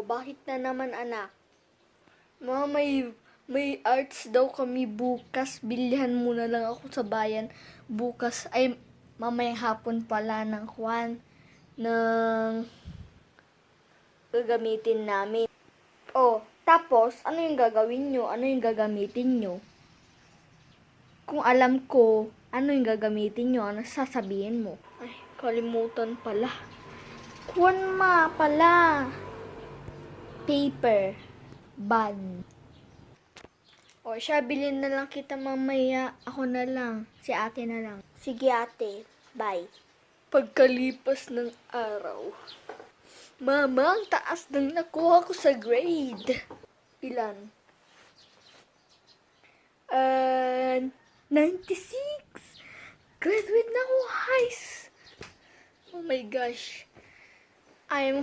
bakit na naman anak? Ma, may arts daw kami bukas. Bilihan muna lang ako sa bayan. Bukas ay mamayang hapon pala ng gagamitin namin. Oh, tapos ano yung gagawin nyo? Ano yung gagamitin nyo? Kung alam ko, ano yung gagamitin nyo? Ano sasabihin mo? Ay, kalimutan pala. Kunma pala. Paper. Band. O siya, bilhin na lang kita mamaya. Ako na lang. Si ate na lang. Sige ate. Bye. Pagkalipas ng araw. Mama, ang taas ng nakuha ko sa grade. Ilan? 96. Graduate na ako, guys. Oh my gosh. I'm